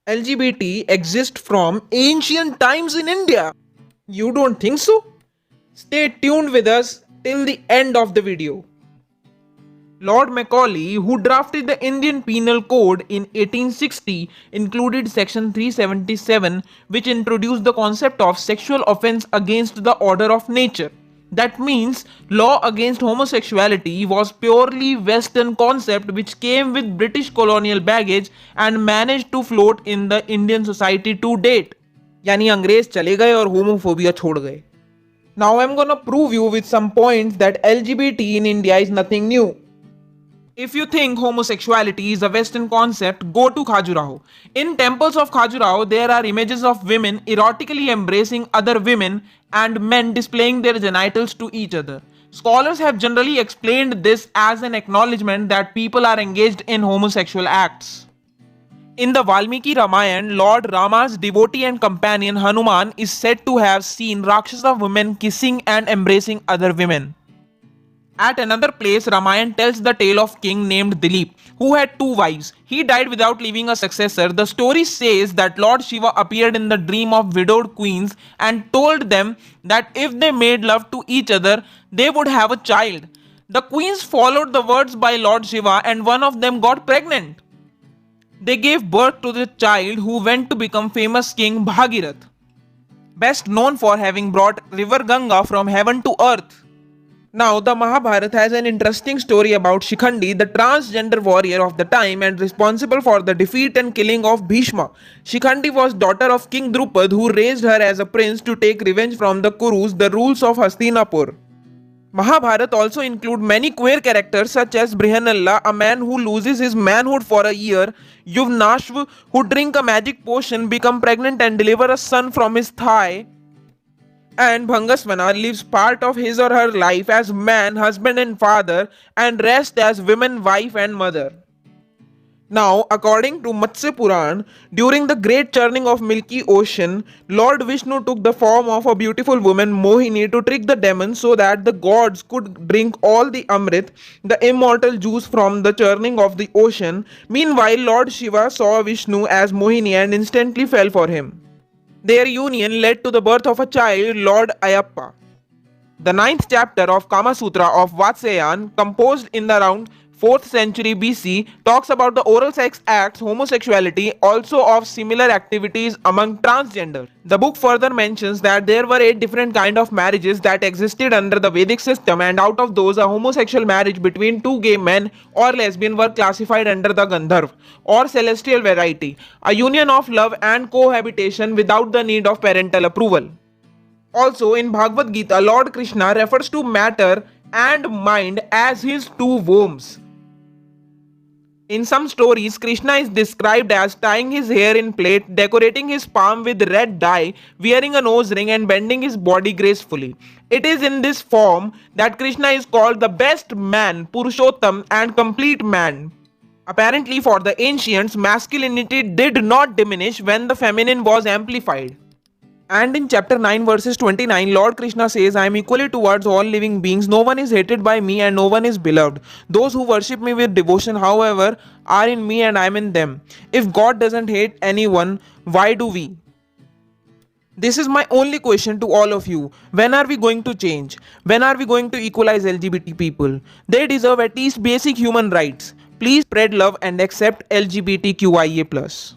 LGBT exist from ancient times in India. You don't think so? Stay tuned with us till the end of the video. Lord Macaulay, who drafted the Indian Penal Code in 1860, included Section 377, which introduced the concept of sexual offense against the order of nature. That means law against homosexuality was purely Western concept which came with British colonial baggage and managed to float in the Indian society to date. यानी अंग्रेज चले गए और homophobia छोड़ गए. Now I'm gonna prove you with some points that LGBT in India is nothing new. If you think homosexuality is a Western concept, go to Khajuraho. In temples of Khajuraho, there are images of women erotically embracing other women and men displaying their genitals to each other. Scholars have generally explained this as an acknowledgement that people are engaged in homosexual acts. In the Valmiki Ramayana, Lord Rama's devotee and companion Hanuman is said to have seen Rakshasa women kissing and embracing other women. At another place, Ramayana tells the tale of king named Dilip, who had two wives. He died without leaving a successor. The story says that Lord Shiva appeared in the dream of widowed queens and told them that if they made love to each other, they would have a child. The queens followed the words by Lord Shiva and one of them got pregnant. They gave birth to the child who went to become famous King Bhagirath, best known for having brought river Ganga from heaven to earth. Now, the Mahabharata has an interesting story about Shikhandi, the transgender warrior of the time and responsible for the defeat and killing of Bhishma. Shikhandi was daughter of King Drupad, who raised her as a prince to take revenge from the Kurus, the rules of Hastinapur. Mahabharata also include many queer characters such as Brihanalla, a man who loses his manhood for a year, Yuvnashva, who drink a magic potion, become pregnant and deliver a son from his thigh, and Bhangasvana lives part of his or her life as man, husband and father, and rest as woman, wife and mother. Now, according to Matsya Puran, during the great churning of Milky Ocean, Lord Vishnu took the form of a beautiful woman Mohini to trick the demons so that the gods could drink all the Amrit, the immortal juice from the churning of the ocean. Meanwhile, Lord Shiva saw Vishnu as Mohini and instantly fell for him. Their union led to the birth of a child, Lord Ayappa. The 9th chapter of Kama Sutra of Vatsyayan, composed in the around 4th century BC, talks about the oral sex acts, homosexuality, also of similar activities among transgender. The book further mentions that there were 8 different kinds of marriages that existed under the Vedic system, and out of those, a homosexual marriage between 2 gay men or lesbian were classified under the Gandharv or celestial variety, a union of love and cohabitation without the need of parental approval. Also, in Bhagavad Gita, Lord Krishna refers to matter and mind as his 2 wombs. In some stories, Krishna is described as tying his hair in plait, decorating his palm with red dye, wearing a nose ring and bending his body gracefully. It is in this form that Krishna is called the best man, Purushottam, and complete man. Apparently, for the ancients, masculinity did not diminish when the feminine was amplified. And in chapter 9 verses 29, Lord Krishna says, I am equally towards all living beings. No one is hated by me and no one is beloved. Those who worship me with devotion, however, are in me and I am in them. If God doesn't hate anyone, why do we? This is my only question to all of you. When are we going to change? When are we going to equalize LGBT people? They deserve at least basic human rights. Please spread love and accept LGBTQIA+.